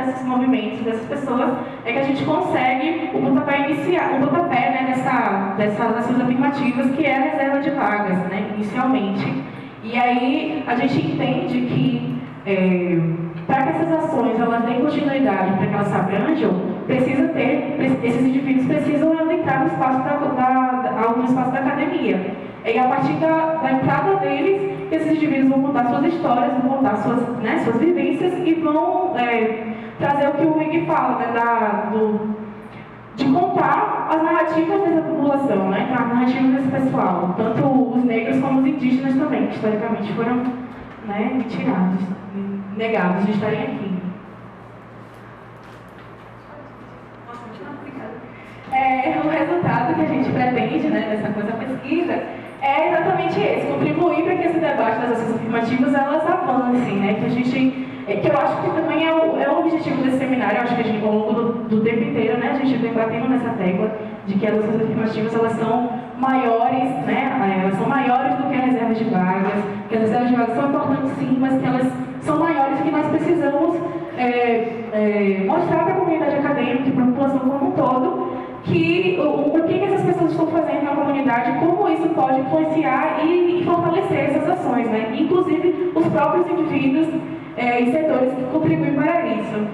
desses movimentos, dessas pessoas, é que a gente consegue o pontapé inicial, o pontapé, né, dessas ações afirmativas, que é a reserva de vagas, né, inicialmente. E aí a gente entende que para que essas ações elas deem continuidade, para que elas se abranjam, esses indivíduos precisam entrar no espaço no espaço da academia. E a partir da entrada deles, esses indivíduos vão contar suas histórias, vão contar suas vivências e vão trazer o que o Wig fala, né, de contar as narrativas dessa população, né, as narrativas desse pessoal, tanto os negros como os indígenas também, que historicamente foram, né, tirados, negados de estarem aqui. O resultado que a gente pretende, né, dessa coisa pesquisa é exatamente esse, contribuir para que esse debate das ações afirmativas elas avancem, né, que eu acho que também é o objetivo desse seminário. Eu acho que a gente, ao longo do tempo inteiro, né, a gente vem batendo nessa tecla de que as ações afirmativas elas são maiores, né, elas são maiores do que a reserva de vagas, que as reservas de vagas são importantes sim, mas que elas são maiores e que nós precisamos mostrar para a comunidade acadêmica e para a população como um todo o que essas pessoas estão fazendo na comunidade, como isso pode influenciar e fortalecer essas ações, né? Inclusive os próprios indivíduos e setores que contribuem para isso.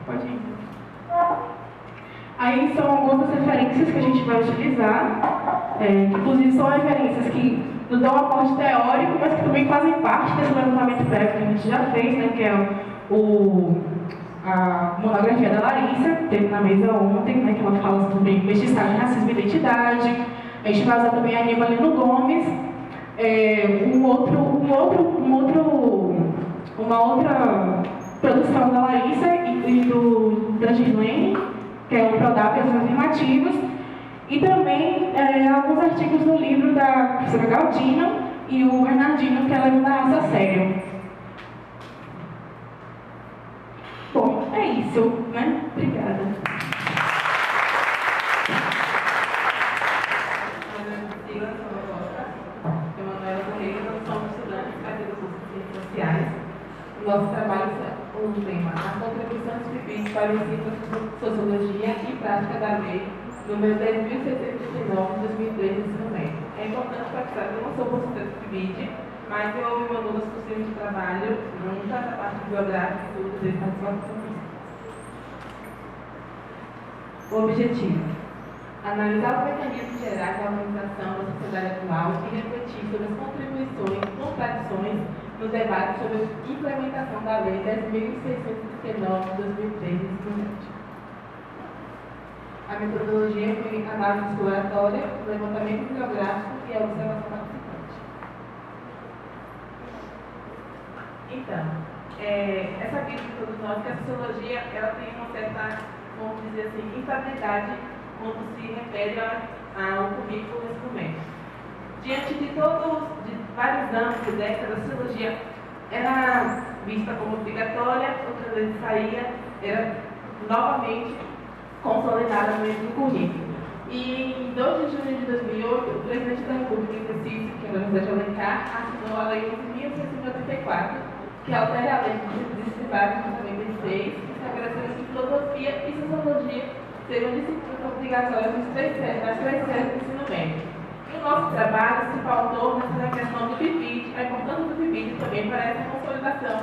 Pode ir. Aí são algumas referências que a gente vai utilizar, que inclusive são referências que nos dão um aporte teórico, mas que também fazem parte desse levantamento prévio que a gente já fez, né? Que é a monografia da Larissa, que teve na mesa ontem, né, que ela fala sobre mestiçagem, racismo e identidade. A gente vai usar também a Aníbal Lino Gomes, uma outra produção da Larissa e da Gislene, que é o Prodap e as afirmativas, e também alguns artigos no livro da professora Galdino e o Bernardino, que é Levando a Raça a Sério. Bom, é isso, né? Obrigada. Somos estudantes da carreira dos Ciências Sociais. O nosso trabalho é um tema: a contribuição dos PIBID para o ensino de Sociologia e Prática da Lei, número 10.639, de 2003, do ensino médio. É importante frisar que eu não sou consultora do PIBID, mas eu me mandou nos possíveis de trabalho junto à parte biográfica e tudo desse participação. O objetivo: analisar os mecanismos gerais da organização da sociedade atual e refletir sobre as contribuições e contradições no debate sobre a implementação da Lei 10.639 de 2003 do ensino médio. A metodologia foi análise exploratória, levantamento bibliográfico e a observação participante. Então, é sabido de todos nós que a sociologia ela tem uma certa, vamos dizer assim, instabilidade quando se refere ao currículo nesse momento. Diante de vários anos e décadas, a sociologia era vista como obrigatória, outras vezes saía, era novamente consolidada no meio do currículo. E em 2 de junho de 2008, o presidente da República em Recife, que era José de Alencar, assinou a Lei 11.684, que altera a Lei de Disciplina de 96, que estabelece que filosofia e sociologia seriam disciplinas obrigatórias nas 3 séries do ensino médio. E o nosso trabalho se pautou nessa questão do PIBID, a importância do PIBID também para essa consolidação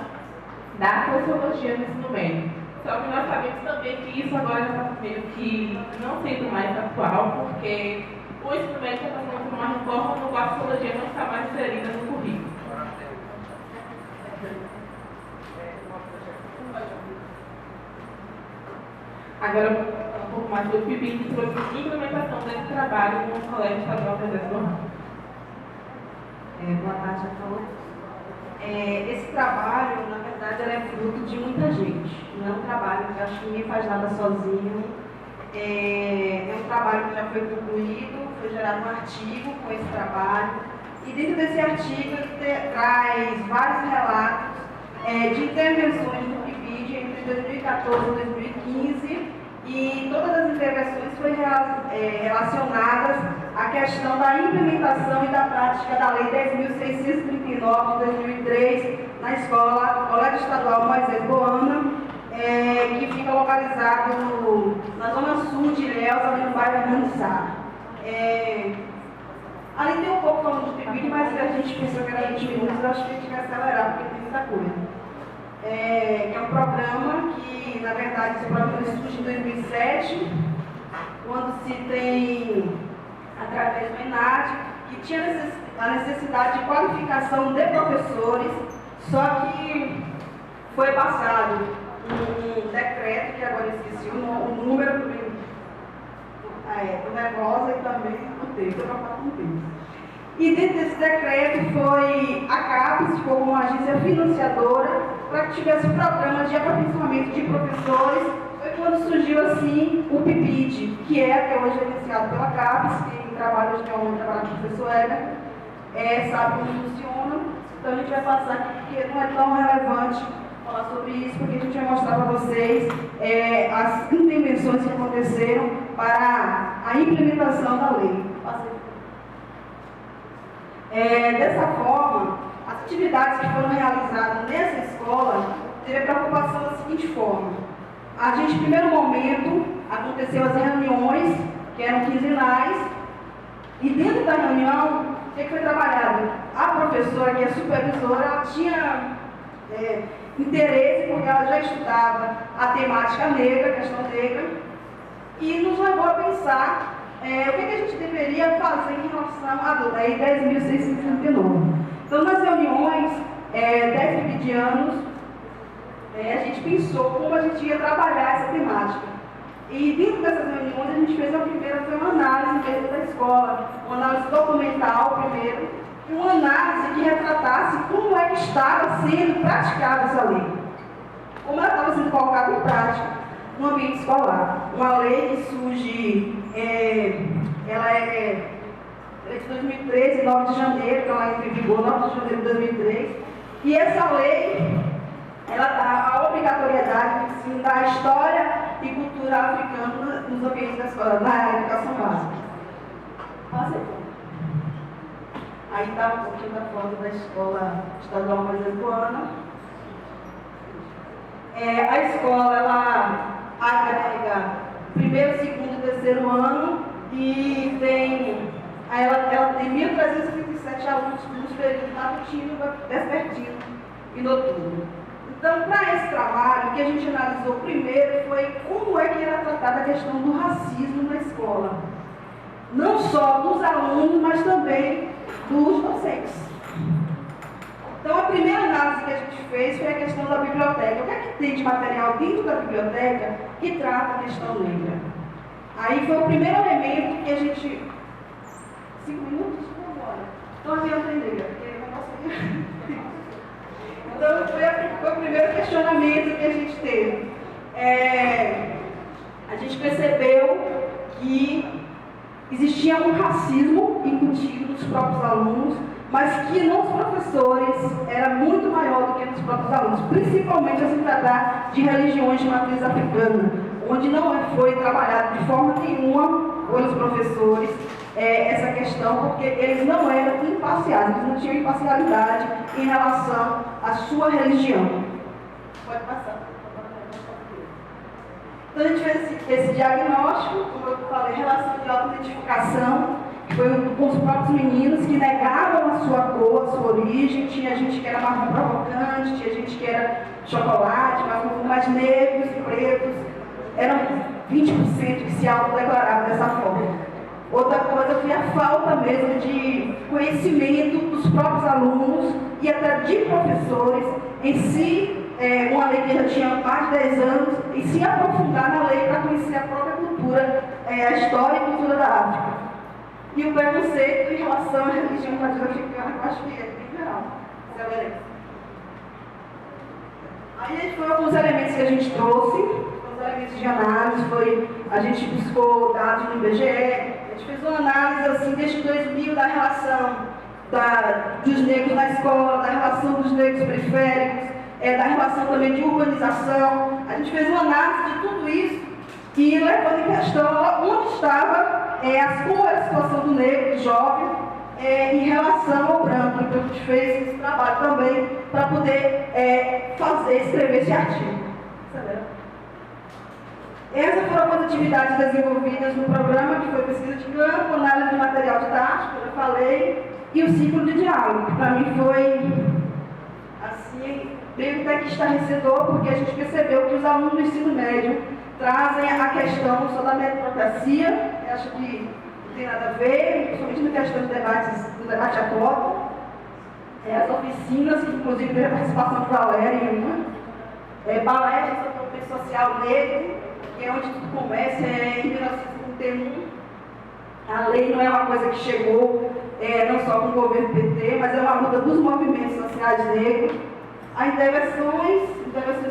da sociologia no ensino médio. Só que nós sabemos também que isso agora já está meio que não sendo mais atual, porque o ensino médio está passando por uma reforma no qual a sociologia não está mais inserida no currículo. Agora, um pouco mais do PIBID sobre a implementação desse trabalho no Colégio Estadual Presente do Ramo. Boa tarde a todos. Esse trabalho, na verdade, é fruto de muita gente. Não é um trabalho que acho que ninguém faz nada sozinho. É um trabalho que já foi concluído, foi gerado um artigo com esse trabalho. E dentro desse artigo ele traz vários relatos de intervenções do PIBID entre 2014 e 2015. E todas as intervenções foram relacionadas à questão da implementação e da prática da Lei 10.639 de 2003 na escola Colégio Estadual Moisés Boana, que localizado na zona sul de Ilhéus, ali no bairro Hernando Sá. Ali tem um pouco falando de PIBID, mas a gente pensou que era 20 minutos, eu acho que a gente vai acelerar, porque tem muita coisa. Que é um programa que, na verdade, esse programa surge em 2007, quando se tem, através do ENAD, que tinha a necessidade de qualificação de professores, só que foi passado um decreto, que agora eu esqueci o número do negócio e também o texto, eu vou falar com o texto. E dentro desse decreto foi a CAPES, ficou como uma agência financiadora, para que tivesse programa de aperfeiçoamento de professores. Foi quando surgiu assim o PIBID, que é até hoje gerenciado pela CAPES, que trabalha hoje com o professor Éder, sabe como funciona. Então a gente vai passar aqui, porque não é tão relevante falar sobre isso, porque a gente vai mostrar para vocês as intervenções que aconteceram para a implementação da lei. Dessa forma, as atividades que foram realizadas nessa escola teve a preocupação da seguinte forma. A gente, em primeiro momento, aconteceu as reuniões, que eram quinzenais, e dentro da reunião, o que foi trabalhado? A professora, que é supervisora, ela tinha interesse, porque ela já estudava a temática negra, a questão negra, e nos levou a pensar o que a gente deveria fazer em relação à Lei 10.639. Então, nas reuniões, 10 PIBIdianos, a gente pensou como a gente ia trabalhar essa temática. E dentro dessas reuniões, a gente fez uma análise dentro da escola, uma análise documental primeiro, e uma análise que retratasse como é que estava sendo praticada essa lei. Como ela estava sendo colocada em prática no ambiente escolar. Uma lei que surge, ela é de 2013, 9 de janeiro, que ela entra em vigor, 9 de janeiro de 2003. E essa lei, ela dá a obrigatoriedade de ensino da história e cultura africana nos ambientes da escola, na educação básica. Aí está um pouquinho da foto da escola estadual Moisés-Guana. A escola, ela agrega primeiro, segundo e terceiro ano e ela tem 1.337 alunos nos períodos matutino, vespertino e noturno. Então, para esse trabalho, o que a gente analisou primeiro foi como é que era tratada a questão do racismo na escola. Não só dos alunos, mas também dos docentes. Então, a primeira análise que a gente fez foi a questão da biblioteca. O que é que tem de material dentro da biblioteca que trata a questão negra? Aí foi o primeiro elemento que a gente... 5 minutos? Vamos embora. Então, a minha negra, porque eu não posso... Então, foi o primeiro questionamento que a gente teve. A gente percebeu que existia um racismo incutido nos próprios alunos, mas que nos professores era muito maior do que nos próprios alunos, principalmente a se tratar de religiões de matriz africana, onde não foi trabalhado de forma nenhuma pelos professores essa questão, porque eles não eram imparciais, eles não tinham imparcialidade em relação à sua religião. Pode passar. Então a gente fez esse diagnóstico, como eu falei, relação de autoidentificação, que foi com os próprios meninos que negavam a sua cor, a sua origem. Tinha gente que era marrom provocante, tinha gente que era chocolate, mais negros e pretos. Eram 20% que se autodeclaravam dessa forma. Outra coisa foi a falta mesmo de conhecimento dos próprios alunos e até de professores em si, uma lei que já tinha mais de 10 anos, e se aprofundar na lei para conhecer a própria cultura, a história e cultura da África. E o preconceito em relação à religião latino-africana, eu acho que é bem geral. Aí foi alguns elementos que a gente trouxe, os elementos de análise, a gente buscou dados no IBGE, a gente fez uma análise assim, desde 2000 da relação dos negros na escola, da relação dos negros periféricos, da relação também de urbanização. A gente fez uma análise de tudo isso e levando em questão onde estava, como era a situação do negro, do jovem, em relação ao branco. Então a gente fez esse trabalho também para poder escrever esse artigo. Essas foram as atividades desenvolvidas no programa, que foi pesquisa de campo, análise de material didático, eu falei, e o ciclo de diálogo, que para mim foi, assim, meio até que estarrecedor, porque a gente percebeu que os alunos do ensino médio trazem a questão só da meritocracia, eu acho que não tem nada a ver, principalmente na questão do debate atual, as oficinas, que inclusive teve a participação de Valéria em uma, palestras sobre o contexto social negro, que é onde tudo começa, em 1931. A lei não é uma coisa que chegou não só com o governo PT, mas é uma luta dos movimentos sociais negros. Há intervenções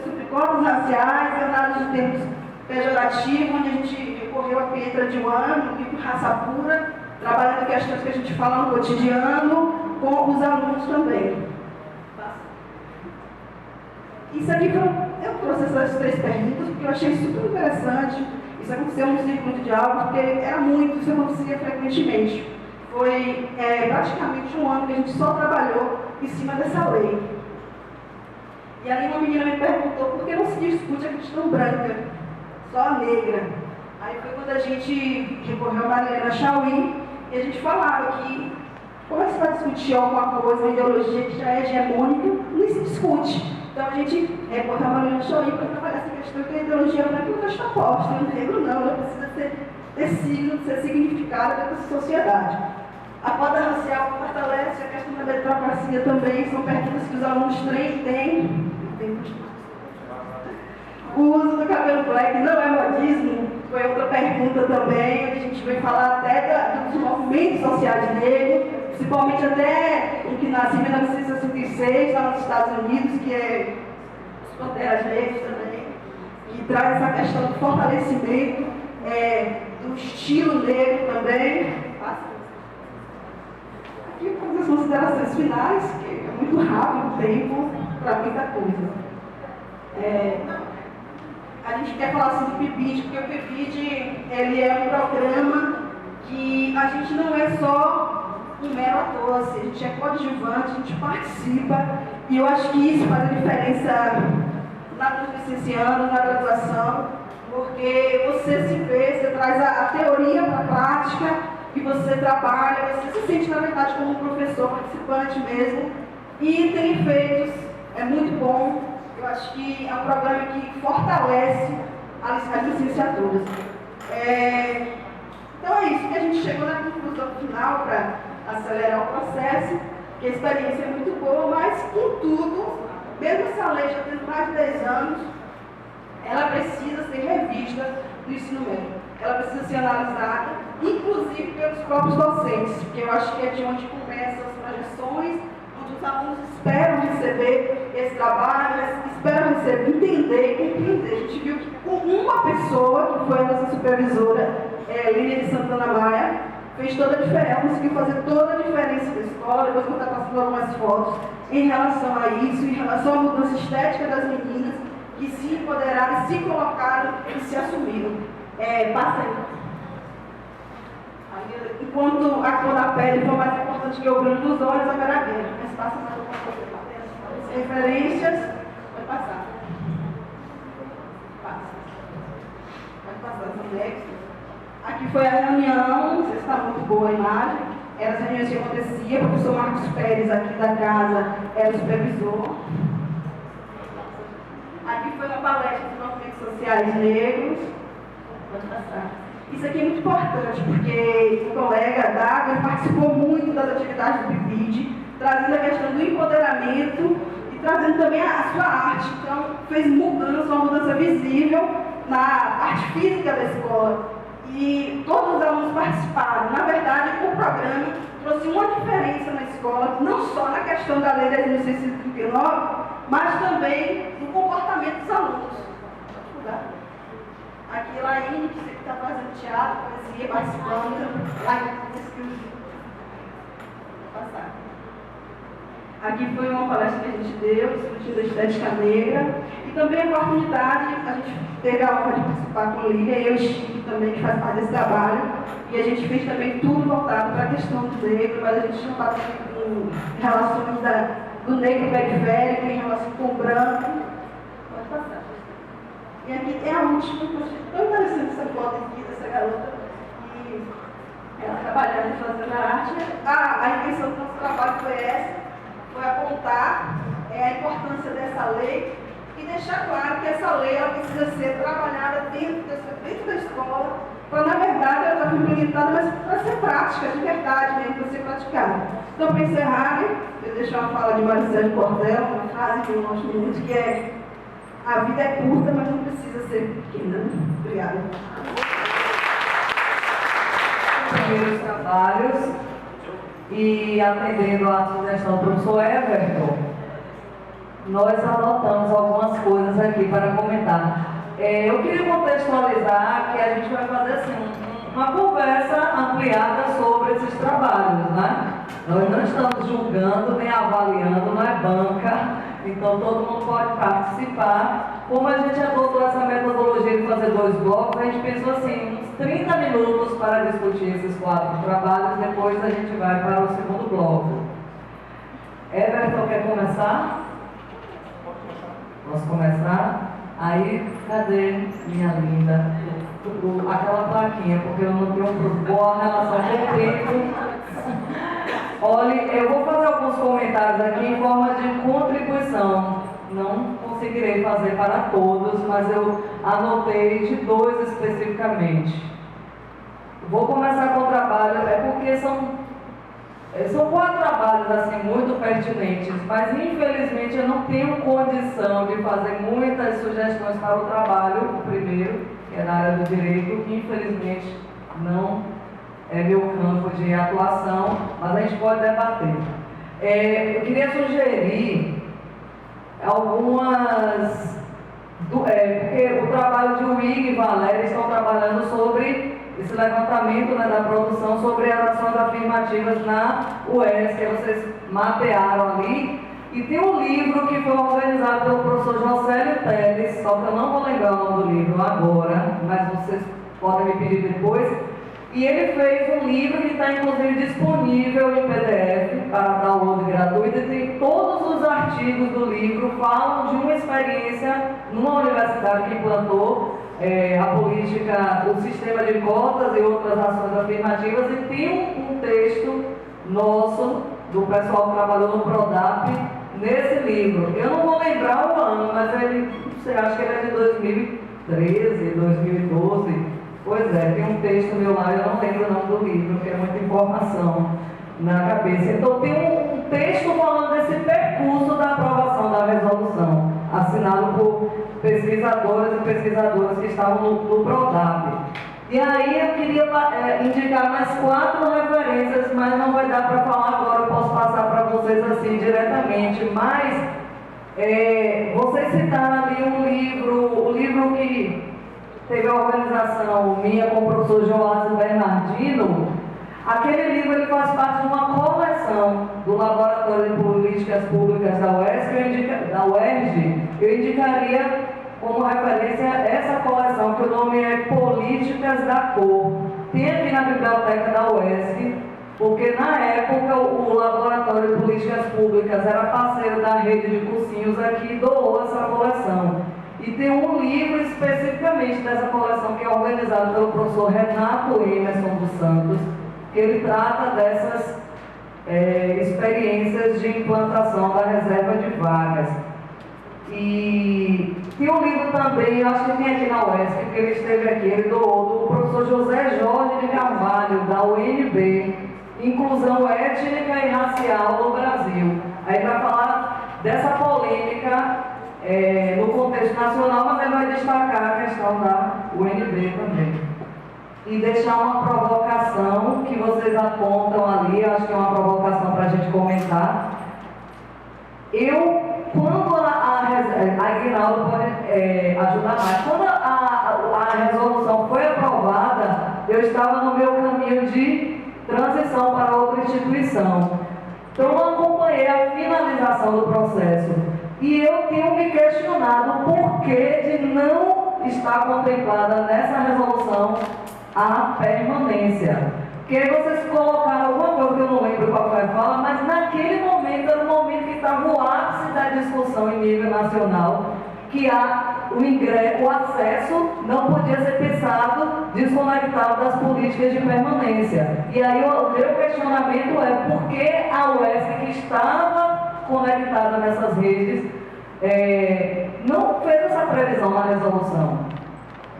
sobre cotas raciais, análise de termos pejorativos, onde a gente recorreu a Pietra de Wano, no livro Raça Pura, trabalhando questões que a gente fala no cotidiano, com os alunos também. Isso aqui eu trouxe essas 3 perguntas porque eu achei super interessante. Isso aconteceu no círculo de diálogo, porque era muito, isso acontecia frequentemente. Foi praticamente um ano que a gente só trabalhou em cima dessa lei. E ali uma menina me perguntou por que não se discute a questão branca, só a negra. Aí foi quando a gente recorreu a Marilena Chauí e a gente falava que como é que se vai discutir alguma coisa, uma ideologia que já é hegemônica, nem se discute. Então a gente recorreu a Marilena Chauí para trabalhar essa questão que a ideologia branca não está posta, o negro não, ela precisa ter signo, ser significada dentro dessa sociedade. A cota racial fortalece a questão da meritocracia também, são perguntas que os alunos têm. O uso do cabelo black não é modismo, foi outra pergunta também, onde a gente veio falar até dos movimentos sociais negros, principalmente até o que nasce em 1966, lá nos Estados Unidos, que é os Panteras Negras também, que traz essa questão do fortalecimento do estilo negro também. Aqui eu vou fazer as considerações finais, que é muito rápido o tempo para muita coisa. A gente quer falar assim do PIBID, porque o PIBID ele é um programa que a gente não é só um mero ator, assim, a gente é coadjuvante, a gente participa, e eu acho que isso faz a diferença nos licenciados, na graduação, porque você se vê, você traz a teoria para a prática, e você trabalha, você se sente, na verdade, como um professor participante mesmo, e tem efeitos, é muito bom. Eu acho que é um programa que fortalece as licenciaturas. Então é isso, que a gente chegou na conclusão final para acelerar o processo, que a experiência é muito boa, mas, contudo, mesmo essa lei já tendo mais de 10 anos, ela precisa ser revista no ensino médio. Ela precisa ser analisada, inclusive pelos próprios docentes, porque eu acho que é de onde começam as projeções, onde os alunos esperam receber esse trabalho, esperam entender e compreender. A gente viu que com uma pessoa, que foi a nossa supervisora, Línia de Santana Maia, fez toda a diferença, conseguiu fazer toda a diferença da escola. Depois eu vou estar passando algumas fotos em relação a isso, em relação à mudança estética das meninas, que se empoderaram, se colocaram e se assumiram. Passa aí. Enquanto a cor da pele foi mais importante que o brilho dos olhos, a maravilha. Mas passa mais alguma coisa. Referências. Pode passar. Passa. Pode passar os anexos. Aqui foi a reunião, não sei se está muito boa a imagem. Eram as reuniões que acontecia, o professor Marcos Pérez, aqui da casa, era o supervisor. Aqui foi uma palestra de movimentos sociais negros. Pode passar. Isso aqui é muito importante, porque o colega Daga participou muito das atividades do PIBID, trazendo a questão do empoderamento e trazendo também a sua arte. Então, fez uma mudança visível na parte física da escola. E todos os alunos participaram. Na verdade, o programa trouxe uma diferença na escola, não só na questão da lei de 1639, mas também no comportamento dos alunos. Aqui, Laine, que sempre está fazendo teatro, poesia, participando. Aqui foi uma palestra que a gente deu, discutindo a estética negra. E também a oportunidade, a gente teve a honra de participar com a Lília, eu e o Chico também, que faz parte desse trabalho. E a gente fez também tudo voltado para a questão do negro, mas a gente não está com relações do negro periférico, em relação com o branco. Pode passar. E aqui tem a última, que eu achei tão interessante essa foto aqui dessa garota, e ela trabalhando e fazendo a arte. A intenção do nosso trabalho foi essa, foi apontar a importância dessa lei e deixar claro que essa lei ela precisa ser trabalhada dentro da escola, para, na verdade, ela já foi implementada, mas para ser prática, de verdade mesmo, para ser praticada. Então, para encerrar, eu deixo uma fala de Maricele Cordel, uma frase de um nosso ministro, que é: a vida é curta, mas não precisa ser pequena. Obrigada. Primeiros trabalhos, e atendendo à sugestão do professor Everton, nós anotamos algumas coisas aqui para comentar. Eu queria contextualizar que a gente vai fazer assim, uma conversa ampliada sobre esses trabalhos, né? Nós não estamos julgando nem avaliando, não é banca, então todo mundo pode participar. Como a gente adotou essa metodologia de fazer 2 blocos, a gente pensou assim, uns 30 minutos para discutir esses 4 trabalhos, depois a gente vai para o segundo bloco. Everton, quer começar? Posso começar? Aí, cadê minha linda? Aquela plaquinha, porque eu não tenho boa relação com o tempo. Olha, eu vou fazer alguns comentários aqui em forma de contribuição. Não conseguirei fazer para todos, mas eu anotei de 2 especificamente. Vou começar com o trabalho, porque são 4 trabalhos assim muito pertinentes, mas infelizmente eu não tenho condição de fazer muitas sugestões para o trabalho, o primeiro, que é na área do direito, que infelizmente não é meu campo de atuação, mas a gente pode debater. Eu queria sugerir algumas, porque o trabalho de Wig e Valéria estão trabalhando sobre esse levantamento, né, da produção sobre as ações afirmativas na UES, que vocês mapearam ali. E tem um livro que foi organizado pelo professor Josélio Teles, só que eu não vou lembrar o nome do livro agora, mas vocês podem me pedir depois. E ele fez um livro que está inclusive disponível em PDF para download gratuito, e tem todos os artigos do livro falam de uma experiência numa universidade que implantou a política, o sistema de cotas e outras ações afirmativas, e tem um texto nosso, do pessoal que trabalhou no Prodap, nesse livro. Eu não vou lembrar o ano, mas ele, não sei, acho que ele é de 2013, 2012. Pois é, tem um texto meu lá, eu não lembro o nome do livro, porque é muita informação na cabeça. Então tem um texto falando desse percurso da aprovação da resolução, assinado por pesquisadores e pesquisadoras que estavam no Prodap. E aí eu queria indicar mais 4 referências, mas não vai dar para falar agora, eu posso passar para vocês assim diretamente. Mas vocês citaram ali o livro que teve a organização minha com o professor Joásio Bernardino. Aquele livro ele faz parte de uma coleção do Laboratório de Políticas Públicas da UERJ. Eu indicaria como referência essa coleção, que o nome é Políticas da Cor. Tem aqui na biblioteca da UESC, porque na época o Laboratório de Políticas Públicas era parceiro da rede de cursinhos aqui e doou essa coleção. E tem um livro especificamente dessa coleção que é organizado pelo professor Renato Emerson dos Santos, que ele trata dessas experiências de implantação da reserva de vagas. E tem um livro também, eu acho que tem aqui na UESC, porque ele esteve aqui, ele doou, do professor José Jorge de Carvalho, da UNB, Inclusão Étnica e Racial no Brasil. Aí vai falar dessa polêmica no contexto nacional, mas ele vai destacar a questão da UNB também. E deixar uma provocação que vocês apontam ali, acho que é uma provocação para a gente comentar. Quando a Aguinaldo pode ajudar mais, quando a resolução foi aprovada, eu estava no meu caminho de transição para outra instituição. Então eu acompanhei a finalização do processo. E eu tenho me questionado o porquê de não estar contemplada nessa resolução a permanência. Porque vocês colocaram alguma coisa que eu não lembro qual foi a fala, mas naquele momento era o momento que estava o ápice da discussão em nível nacional, que o acesso não podia ser pensado desconectado das políticas de permanência. E aí o meu questionamento é por que a UESC, que estava conectada nessas redes, não fez essa previsão na resolução?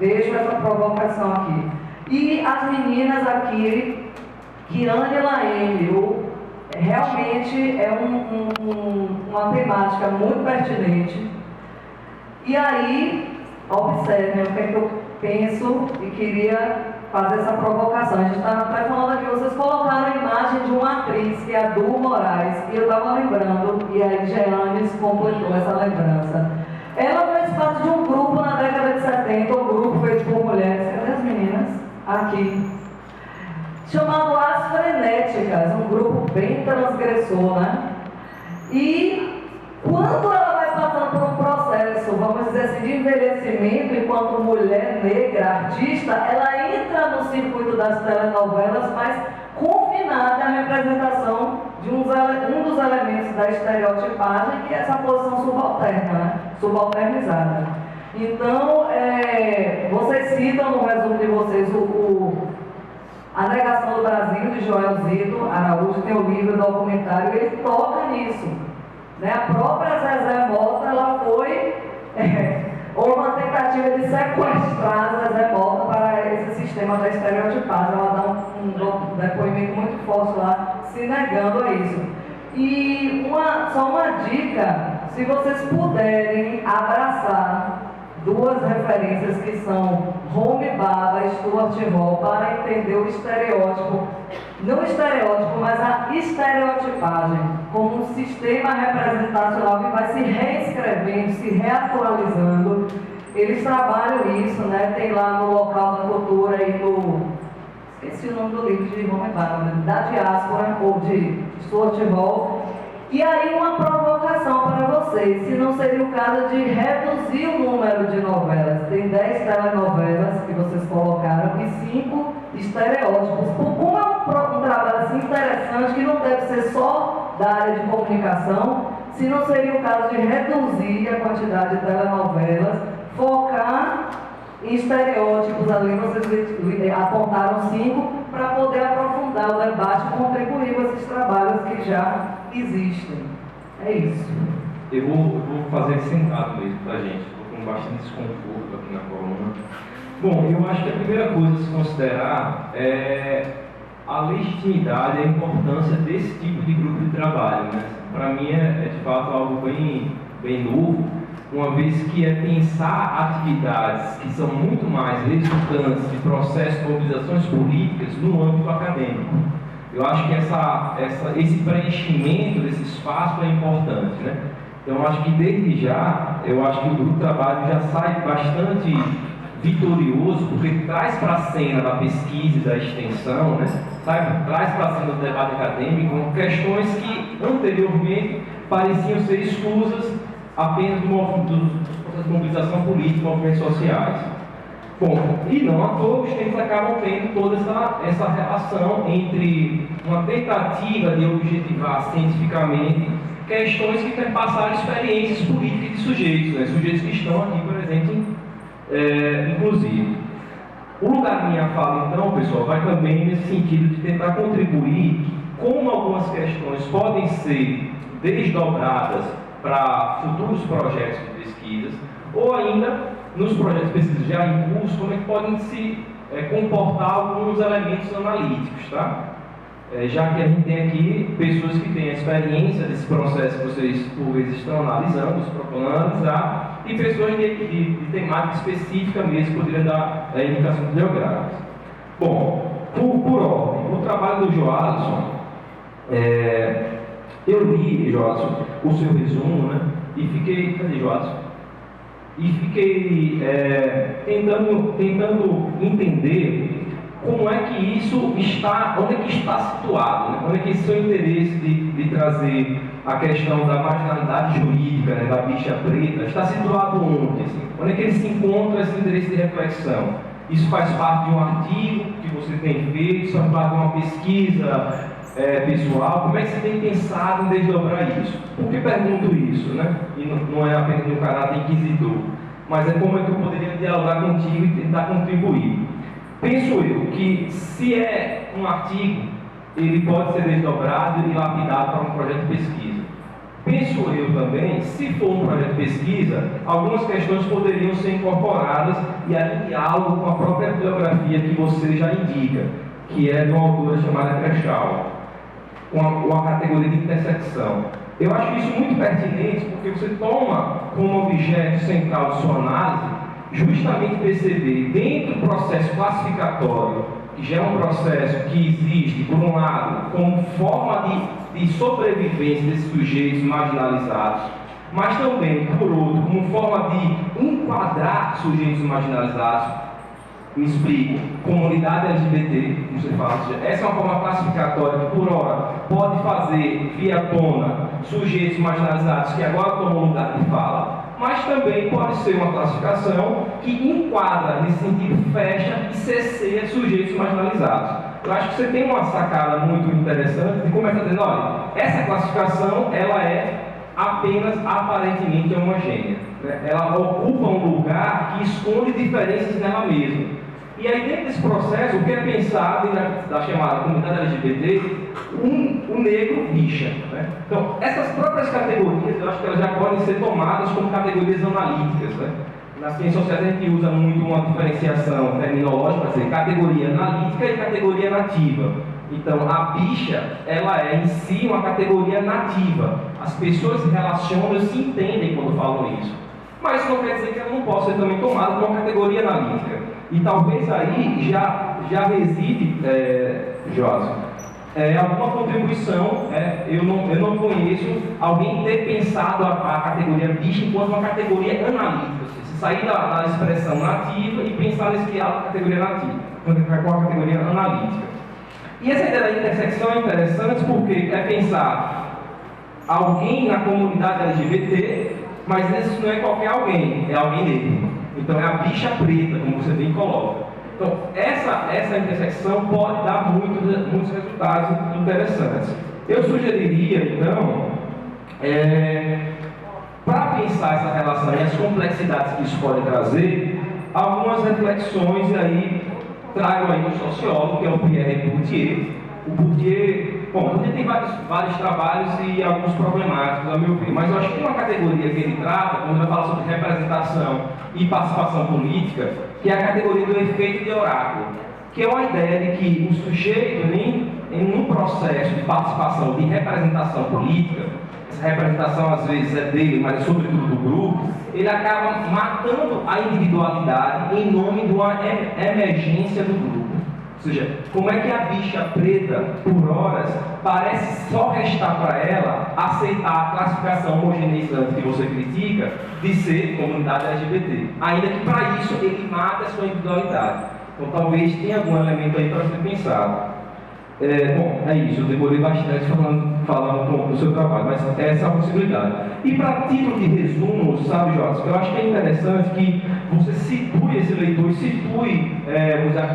Deixo essa provocação aqui. E as meninas aqui, Kiane e Laene, realmente é uma temática muito pertinente. E aí, observem o que é que eu penso e queria fazer essa provocação. A gente estava até falando aqui, vocês colocaram a imagem de uma atriz, que é a Du Moraes, e eu estava lembrando, e aí Jeanes completou essa lembrança. Ela fez parte de um grupo na década de 70, um grupo feito por mulheres, cadê as meninas? Aqui. Chamado As Frenéticas, um grupo bem transgressor, né? E quando ela vai passando por um processo, vamos dizer assim, de envelhecimento, enquanto mulher negra, artista, ela entra no circuito das telenovelas, mas confinada à representação de um dos elementos da estereotipagem, que é essa posição subalterna, né? Subalternizada. Então, vocês citam no resumo de vocês A Negação do Brasil, de Joel Zito Araújo, tem o livro, o documentário, ele toca nisso. Né? A própria Zezé Mota, ela foi houve uma tentativa de sequestrar a Zezé Mota para esse sistema da estereotipagem. Ela dá um depoimento muito forte lá, se negando a isso. E só uma dica, se vocês puderem abraçar duas referências que são Home Baba e Stuart Hall para entender o estereótipo, não o estereótipo, mas a estereotipagem, como um sistema representacional que vai se reescrevendo, se reatualizando. Eles trabalham isso, né? Tem lá no Local da Cultura e esqueci o nome do livro de Home Baba, da Diáspora, ou de Stuart Hall. E aí uma provocação para vocês, se não seria o caso de reduzir o número de novelas. Tem 10 telenovelas que vocês colocaram e 5 estereótipos. Como é um trabalho assim interessante, que não deve ser só da área de comunicação, se não seria o caso de reduzir a quantidade de telenovelas, focar em estereótipos ali, vocês apontaram 5, para poder aprofundar o debate e contribuir com esses trabalhos que já existem. É isso. Eu vou fazer sentado mesmo pra gente, estou com bastante desconforto aqui na coluna. Bom, eu acho que a primeira coisa a se considerar é a legitimidade e a importância desse tipo de grupo de trabalho, né? Para mim é de fato algo bem novo, uma vez que é pensar atividades que são muito mais resultantes de processos de mobilizações políticas no âmbito acadêmico. Eu acho que esse preenchimento desse espaço é importante, né? Então, eu acho que desde já, eu acho que o grupo de trabalho já sai bastante vitorioso, porque traz para a cena da pesquisa e da extensão, né? Traz para a cena do debate acadêmico questões que anteriormente pareciam ser exclusas apenas do processo de mobilização política, movimentos sociais. Bom, e não à toa os tempos acabam tendo toda essa relação entre uma tentativa de objetivar cientificamente questões que perpassaram experiências políticas de sujeitos, né? Sujeitos que estão aqui, por exemplo, inclusive. O lugar da minha fala, então, pessoal, vai também nesse sentido de tentar contribuir como algumas questões podem ser desdobradas para futuros projetos de pesquisas, ou ainda nos projetos de pesquisa já em curso, como é que podem se comportar alguns elementos analíticos, tá? Já que a gente tem aqui pessoas que têm a experiência desse processo que vocês, por vezes, estão analisando, se propondo analisar, e pessoas de temática específica mesmo, poderiam dar indicações bibliográficas. Bom, por ordem, o trabalho do Joalisson, eu li, Joalisson, o seu resumo, né? E fiquei, cadê Joalisson? E fiquei tentando entender como é que isso está, onde é que está situado, né? Onde é que esse seu interesse de trazer a questão da marginalidade jurídica, né, da bicha preta, está situado onde? Assim? Onde é que ele se encontra esse interesse de reflexão? Isso faz parte de um artigo que você tem feito, isso faz parte de uma pesquisa pessoal? Como é que você tem pensado em desdobrar isso? Por que pergunto isso, né? E não é apenas no caráter inquisidor. mas é como é que eu poderia dialogar contigo e tentar contribuir. Penso eu que, se é um artigo, ele pode ser desdobrado e lapidado para um projeto de pesquisa. Penso eu também, se for um projeto de pesquisa, algumas questões poderiam ser incorporadas e em diálogo com a própria bibliografia que você já indica, que é de uma autora chamada Crescial, uma categoria de intersecção. Eu acho isso muito pertinente porque você toma como objeto central de sua análise justamente perceber, dentro do processo classificatório, que já é um processo que existe, por um lado, como forma de sobrevivência desses sujeitos marginalizados, mas também, por outro, como forma de enquadrar sujeitos marginalizados. Me explico. Comunidade LGBT, como você fala, essa é uma forma classificatória que, por hora, pode fazer via tona sujeitos marginalizados que agora tomam lugar de fala, mas também pode ser uma classificação que enquadra, nesse sentido, fecha e cesseia sujeitos marginalizados. Eu acho que você tem uma sacada muito interessante de começar dizendo, olha, essa classificação, ela é apenas aparentemente homogênea, né? Ela ocupa um lugar que esconde diferenças nela mesma. E aí, dentro desse processo, o que é pensado da chamada comunidade LGBT, o negro rixa, né? Então, essas próprias categorias, eu acho que elas já podem ser tomadas como categorias analíticas, né? Nas ciências sociais a gente usa muito uma diferenciação terminológica para dizer categoria analítica e categoria nativa. Então, a bicha, ela é em si uma categoria nativa. As pessoas se relacionam e se entendem quando falam isso. Mas isso não quer dizer que ela não possa ser também tomada como uma categoria analítica. E talvez aí já reside, Josi, alguma contribuição. Eu não conheço alguém ter pensado a categoria bicha enquanto uma categoria analítica. Se sair da expressão nativa e pensar nesse diálogo da categoria nativa, com a categoria analítica. E essa ideia da intersecção é interessante porque é pensar alguém na comunidade LGBT, mas esse não é qualquer alguém, é alguém negro. Então é a bicha preta, como você bem coloca. Então essa intersecção pode dar muitos resultados interessantes. Eu sugeriria, então, para pensar essa relação e as complexidades que isso pode trazer, algumas reflexões, e aí trago aí um sociólogo, que é o Pierre Bourdieu. O Bourdieu, ele tem vários trabalhos e alguns problemáticos, ao meu ver, mas eu acho que uma categoria que ele trata, quando ele fala sobre representação e participação política, que é a categoria do efeito de oráculo, que é uma ideia de que o sujeito, em um processo de participação, de representação política, essa representação às vezes é dele, mas é sobretudo do grupo, ele acaba matando a individualidade em nome de uma emergência do grupo. Ou seja, como é que a bicha preta, por horas, parece só restar para ela aceitar a classificação homogeneizante que você critica de ser comunidade LGBT, ainda que para isso ele mata a sua individualidade. Então talvez tenha algum elemento aí para ser pensado. É isso, eu demorei bastante falando do seu trabalho, mas essa é a possibilidade. E para título de resumo, sabe, Jorge, eu acho que é interessante que você situe esse leitor, situe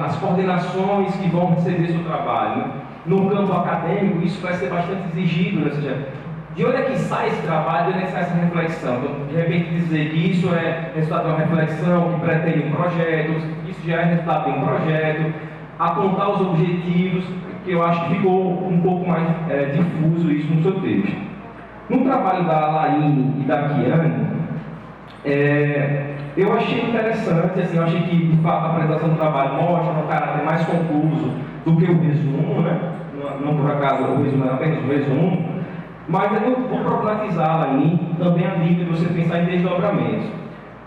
as coordenações que vão receber seu trabalho. No campo acadêmico, isso vai ser bastante exigido, né? Ou seja, de onde é que sai esse trabalho, de onde é que sai essa reflexão? Então, de repente dizer que isso é resultado de uma reflexão que pretende um projeto, isso já é resultado de um projeto, apontar os objetivos, que eu acho que ficou um pouco mais difuso isso no seu texto. No trabalho da Laine e da Kiane, eu achei interessante, assim, eu achei que de fato a apresentação do trabalho mostra um caráter mais concluso do que o resumo, né? Não por acaso o resumo é apenas um resumo, mas eu vou problematizar, Laine, também a dica de você pensar em desdobramentos.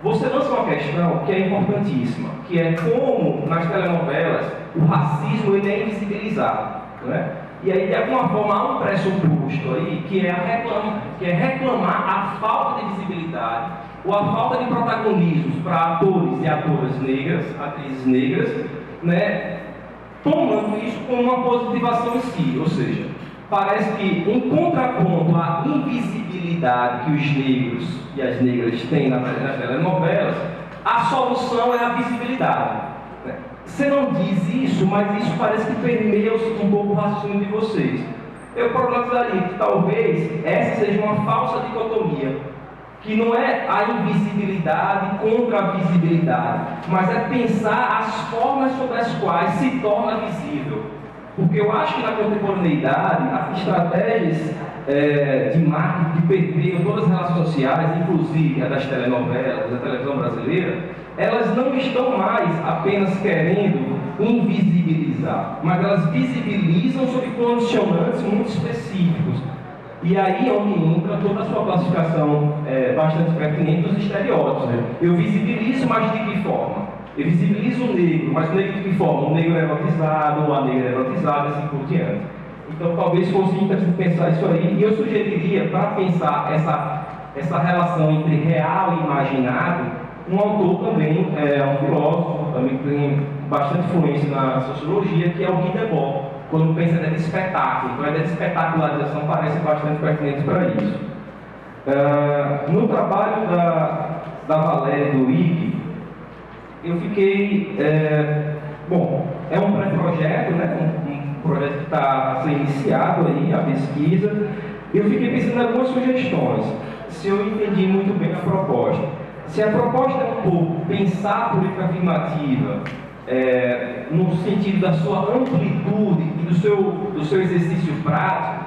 Você lança uma questão que é importantíssima, que é como nas telenovelas o racismo ele é invisibilizado, né? E aí de alguma forma há um pressuposto aí que é reclamar a falta de visibilidade ou a falta de protagonismo para atores e atoras negras, atrizes negras, né? Tomando isso como uma positivação em si, ou seja, parece que em contraponto à invisibilidade que os negros e as negras têm nas telenovelas, a solução é a visibilidade. Você não diz isso, mas isso parece que permeia um pouco o raciocínio de vocês. Eu problematizaria que talvez essa seja uma falsa dicotomia que não é a invisibilidade contra a visibilidade, mas é pensar as formas sobre as quais se torna visível. Porque eu acho que na contemporaneidade, as estratégias de marketing que permeiam todas as relações sociais, inclusive a das telenovelas, da televisão brasileira, elas não estão mais apenas querendo invisibilizar, mas elas visibilizam sob condicionantes muito específicos. E aí é onde entra toda a sua classificação bastante pertinente dos estereótipos. Né? Eu visibilizo, mas de que forma? Eu visibilizo o negro, mas o negro de que forma? O negro é erotizado, ou a negra é erotizada, assim por diante. Então talvez fosse interessante pensar isso aí, e eu sugeriria, para pensar essa relação entre real e imaginado, um autor também, um filósofo, também que tem bastante influência na sociologia, que é o Guy Debord, quando pensa em espetáculo. Então a ideia de espetacularização parece bastante pertinente para isso. No trabalho da Valéria e do Ig, eu fiquei... bom, é um pré-projeto, né? Um projeto que está a ser iniciado aí, a pesquisa. Eu fiquei pensando em algumas sugestões, se eu entendi muito bem a proposta. Se a proposta é um pouco pensar a política afirmativa no sentido da sua amplitude e do seu exercício prático,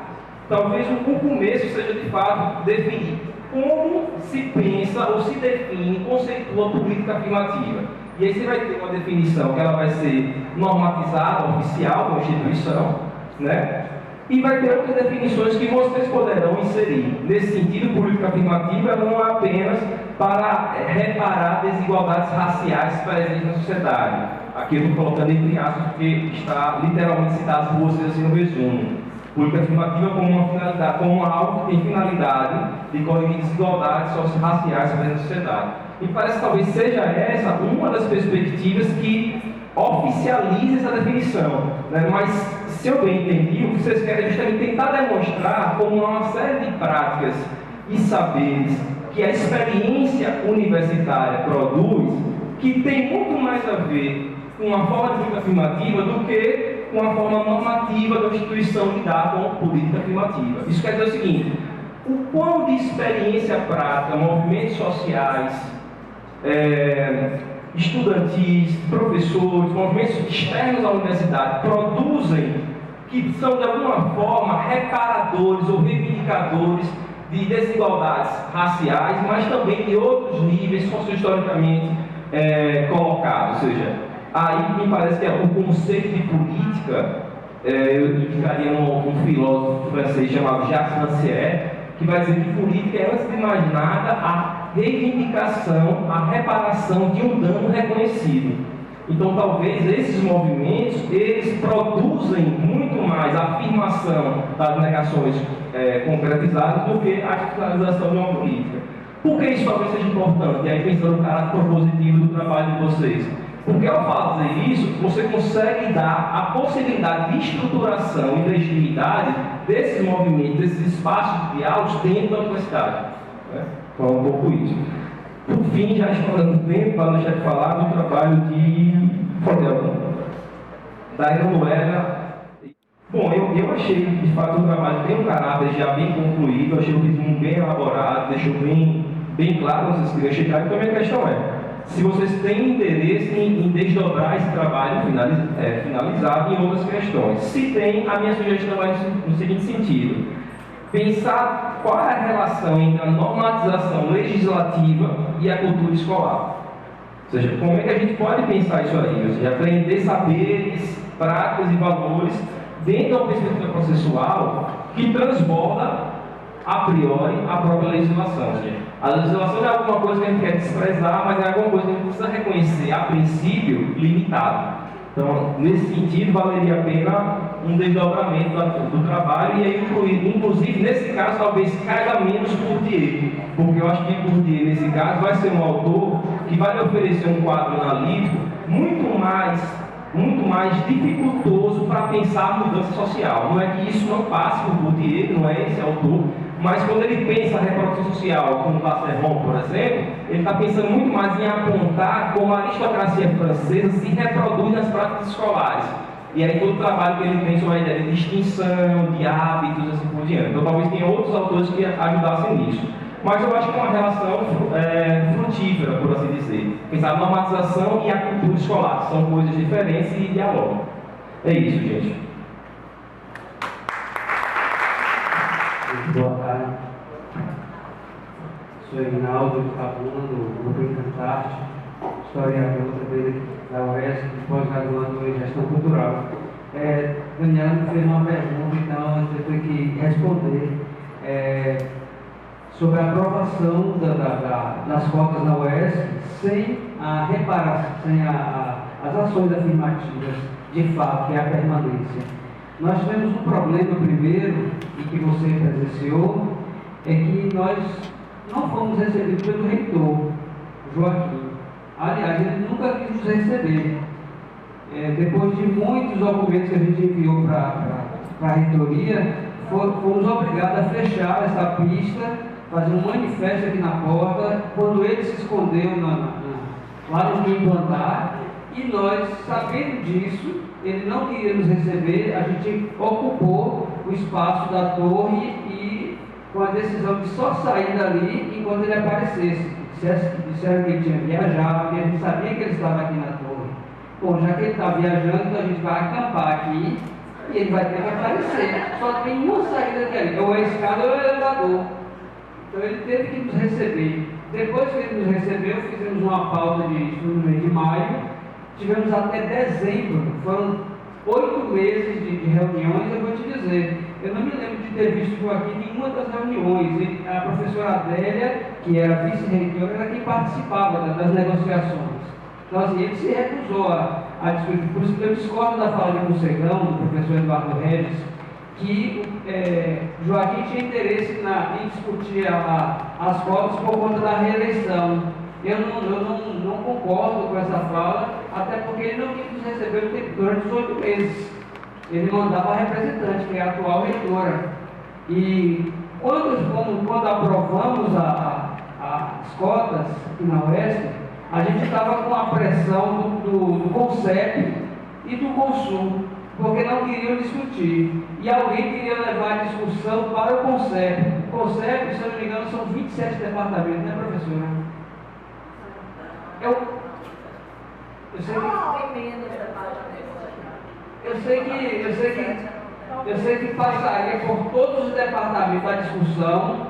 talvez o começo seja de fato definir como se pensa ou se define, conceitua a política afirmativa. E aí você vai ter uma definição que ela vai ser normatizada, oficial, da Constituição, né? E vai ter outras definições que vocês poderão inserir. Nesse sentido, política afirmativa não é apenas para reparar desigualdades raciais presentes na sociedade. Aqui eu estou colocando entre aspas, porque está literalmente citado por vocês assim no resumo. Política afirmativa como uma finalidade, como algo que tem finalidade de corrigir desigualdades raciais presentes na sociedade. E parece que talvez seja essa uma das perspectivas que oficialize essa definição, né? Mas, se eu bem entendi, o que vocês querem é justamente tentar demonstrar como uma série de práticas e saberes que a experiência universitária produz, que tem muito mais a ver com uma forma de política afirmativa do que com uma forma normativa da instituição lidar com política afirmativa. Isso quer dizer o seguinte: o quão de experiência prática, movimentos sociais, estudantis, professores, movimentos externos à universidade produzem, que são de alguma forma reparadores ou reivindicadores de desigualdades raciais, mas também de outros níveis socio-historicamente colocados. Ou seja, aí me parece que o conceito de política, eu indicaria um filósofo francês chamado Jacques Rancière, que vai dizer que política é, antes de mais nada, a reivindicação, a reparação de um dano reconhecido. Então, talvez esses movimentos, eles produzem muito mais a afirmação das negações concretizadas do que a institucionalização de uma política. Por que isso talvez seja importante? E aí, pensando no caráter propositivo do trabalho de vocês. Porque ao fazer isso, você consegue dar a possibilidade de estruturação e legitimidade desses movimentos, desses espaços de diálogos dentro da universidade. Né? Então, um pouco isso. Por fim, já estourando tempo, para deixar de falar do trabalho da Emanuela. Bom, eu achei que de fato o trabalho tem um caráter já bem concluído, eu achei o resumo bem elaborado, deixou bem claro vocês queriam chegar. Então, a minha questão se vocês têm interesse em desdobrar esse trabalho finalizado em outras questões. Se tem, a minha sugestão vai no seguinte sentido: pensar qual é a relação entre a normatização legislativa e a cultura escolar. Ou seja, como é que a gente pode pensar isso aí? Ou seja, aprender saberes, práticas e valores dentro de uma perspectiva processual que transborda a priori a própria legislação. Ou seja, a legislação não é alguma coisa que a gente quer desprezar, mas é alguma coisa que a gente precisa reconhecer, a princípio, limitado. Então, nesse sentido, valeria a pena um desdobramento do trabalho e aí incluir, inclusive, nesse caso, talvez caiba menos Bourdieu, porque eu acho que Bourdieu, nesse caso, vai ser um autor que vai lhe oferecer um quadro analítico muito mais dificultoso para pensar a mudança social. Não é que isso não passe por Bourdieu, não é esse autor, mas quando ele pensa a reprodução social, como Passeron, por exemplo, ele está pensando muito mais em apontar como a aristocracia francesa se reproduz nas práticas escolares. E aí todo o trabalho que ele tem sobre a ideia de distinção, de hábitos, assim por diante. Então talvez tenha outros autores que ajudassem nisso. mas eu acho que é uma relação frutífera, por assim dizer. Pensar a normatização e a cultura escolar são coisas diferentes e dialogam. É isso, gente. Boa tarde. Sou Ignaldo de Cabuna, do Grupo Encantarte, historiador também da UESC, pós-graduando em Gestão Cultural. Daniela me fez uma pergunta, então eu tenho que responder sobre a aprovação das cotas na UESC sem a reparação, sem as ações afirmativas de fato, que é a permanência. Nós tivemos um problema primeiro, e que você presenciou, é que nós não fomos recebidos pelo reitor, Joaquim. Aliás, ele nunca quis nos receber. Depois de muitos documentos que a gente enviou para a reitoria, fomos obrigados a fechar essa pista, fazer um manifesto aqui na porta, quando ele se escondeu lá no quinto andar, e nós, sabendo disso, ele não queria nos receber, a gente ocupou o espaço da torre e com a decisão de só sair dali enquanto ele aparecesse. Disseram que ele tinha viajado, porque a gente sabia que ele estava aqui na torre. Bom, já que ele está viajando, então a gente vai acampar aqui e ele vai ter que aparecer. Só tem uma saída daqui, ou a escada ou o elevador. Então ele teve que nos receber. Depois que ele nos recebeu, fizemos uma pauta de estudo no mês de maio. Tivemos até dezembro, foram 8 meses de reuniões. Eu vou te dizer, eu não me lembro de ter visto Joaquim em nenhuma das reuniões. A professora Adélia, que era vice-reitora, era quem participava das negociações. Então, assim, ele se recusou a discutir. Por isso que eu discordo da fala de Mocegão, do professor Eduardo Regis, que Joaquim tinha interesse em discutir as cotas por conta da reeleição. Eu não concordo com essa fala, até porque ele não quis nos receber durante os 8 meses. Ele mandava a representante, que é a atual reitora. E quando aprovamos as cotas aqui na UESC, a gente estava com a pressão do CONCEP e do Consul, porque não queriam discutir. E alguém queria levar a discussão para o CONCEP. O CONCEP, se eu não me engano, são 27 departamentos, né, professora? Eu sei que passaria por todos os departamentos a discussão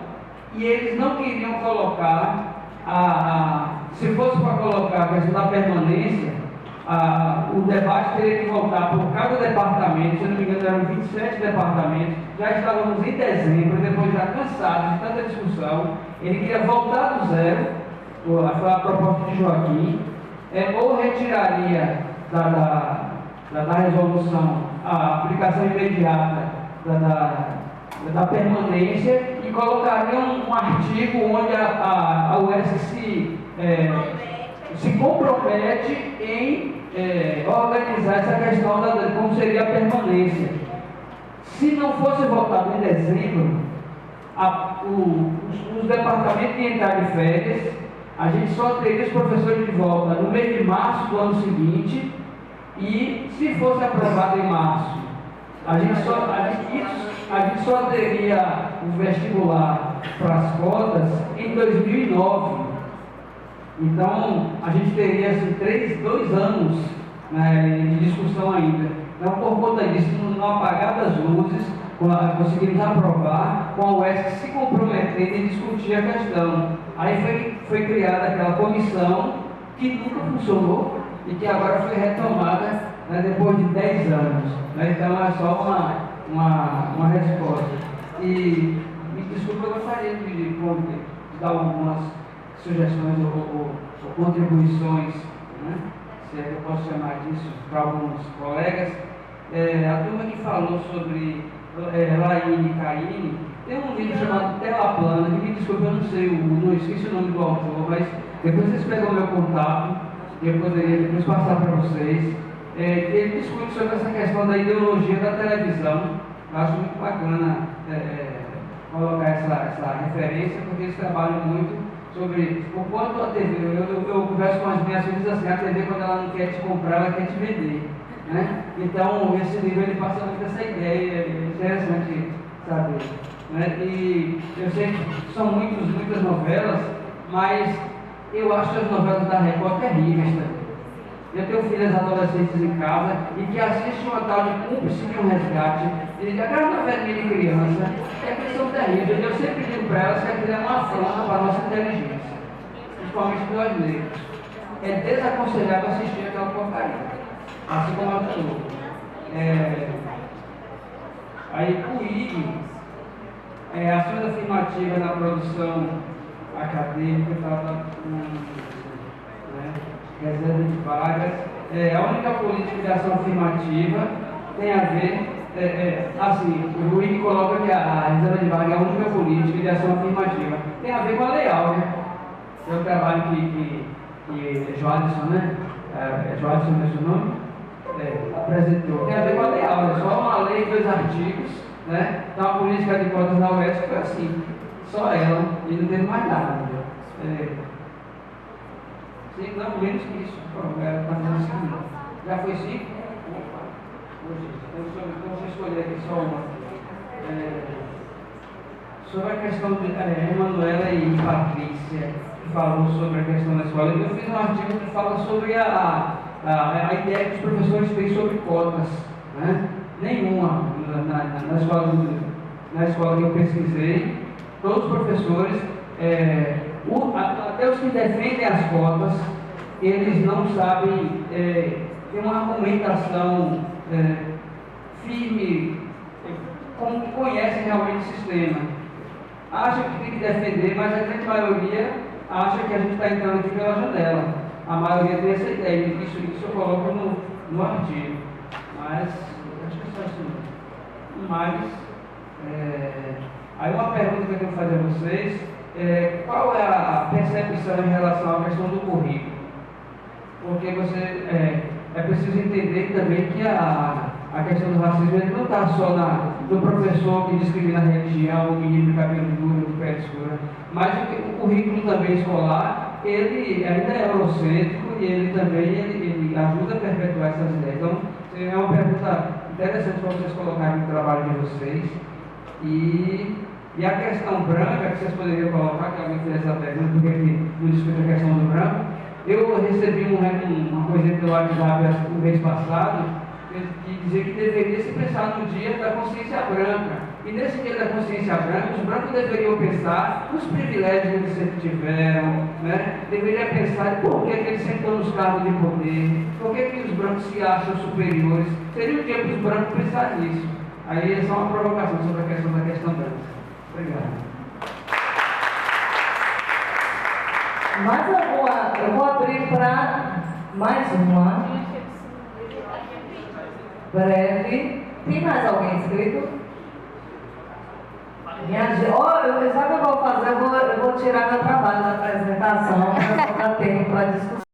e eles não queriam colocar se fosse para colocar a questão da permanência, o debate teria que voltar por cada departamento. Se eu não me engano, eram 27 departamentos. Já estávamos em dezembro, depois já cansados de tanta discussão. Ele queria voltar do zero. Foi a proposta de Joaquim, ou retiraria da resolução a aplicação imediata da permanência e colocaria um artigo onde a UESC se compromete em organizar essa questão de como seria a permanência. Se não fosse votado em dezembro, os departamentos iam entrar de férias. A gente só teria os professores de volta no mês de março do ano seguinte, e se fosse aprovado em março, a gente só teria o vestibular para as cotas em 2009. Então, a gente teria assim, 2 anos de discussão ainda. Então, por conta disso, no apagar das luzes, conseguimos aprovar, com a UESC se comprometendo em discutir a questão. Aí foi criada aquela comissão que nunca funcionou e que agora foi retomada depois de 10 anos. Então é só uma resposta. E me desculpa, eu gostaria de dar algumas sugestões ou contribuições, se é que eu posso chamar disso, para alguns colegas. A turma que falou sobre Laine e Caine, tem um livro chamado Tela Plana, que me desculpa, eu não esqueci o nome do autor, mas depois vocês pegam o meu contato e eu poderia depois passar para vocês. Ele discute sobre essa questão da ideologia da televisão. Eu acho muito bacana colocar essa referência, porque eles trabalham muito sobre o quanto a TV, eu converso com as minhas filhas assim, a TV quando ela não quer te comprar, ela quer te vender. Então, esse livro ele passa muito essa ideia, é interessante saber. né? E eu sei que são muitas novelas, mas eu acho as novelas da Record terríveis também. Eu tenho filhas adolescentes em casa e que assistem uma tal de Cúmplice de um Resgate, e aquela novelinha de criança, é que são terríveis. Eu sempre digo para elas que aquilo é uma afronta para a nossa inteligência, principalmente nós negros. É desaconselhável assistir aquela porcaria, assim como a do Globo. Aí o IG, ações afirmativas na produção acadêmica, reserva de vagas. A única política de ação afirmativa tem a ver, assim, o IG coloca que a reserva de vaga é a única política de ação afirmativa. Tem a ver com a Lei Áurea. É o trabalho que Joadson, né? Joadson é esse o nome? Apresentou. Tem a ver com a Lei Áurea, só uma lei, 2 artigos, né? Então a política de cotas na UESC foi assim, só ela, e não teve mais nada. Sim, não, menos que isso. Já foi 5? Opa! Então vou escolher aqui só uma. Sobre a questão de Emanuela e Patrícia, que falou sobre a questão da escola, eu fiz um artigo que fala sobre a ideia que os professores têm sobre cotas, né? Nenhuma na escola que eu pesquisei, todos os professores, até os que defendem as cotas, eles não sabem ter uma argumentação firme, como que conhecem realmente o sistema. Acha que tem que defender, mas a grande maioria acha que a gente está entrando aqui pela janela. A maioria tem essa ideia, isso eu coloco no artigo. Mas, acho que é só isso mesmo. Mas, aí uma pergunta que eu tenho que fazer a vocês qual é a percepção em relação à questão do currículo? Porque é preciso entender também que a questão do racismo ele não está só no professor que discrimina a religião, o menino de cabelo duro, de pele escura, mas o currículo também escolar, ele ainda é eurocêntrico e ele também ele ajuda a perpetuar essas ideias. Então, é uma pergunta interessante para vocês colocarem no trabalho de vocês. E a questão branca, que vocês poderiam colocar, que alguém fez essa pergunta, porque não discute a questão do branco. Eu recebi uma coisa pelo WhatsApp no mês passado, que dizia que deveria se pensar no dia da consciência branca. E nesse dia da consciência branca, os brancos deveriam pensar nos privilégios que eles sempre tiveram, né? Deveriam pensar por que eles sempre estão nos cargos de poder, por que os brancos se acham superiores. Seria um dia para os brancos pensar nisso. Aí é só uma provocação sobre a questão branca. Obrigado. Mais alguma? Eu vou abrir para mais uma. Breve. Tem mais alguém inscrito? Sabe o que eu vou fazer? Eu vou tirar meu trabalho da apresentação para dar tempo para discussão.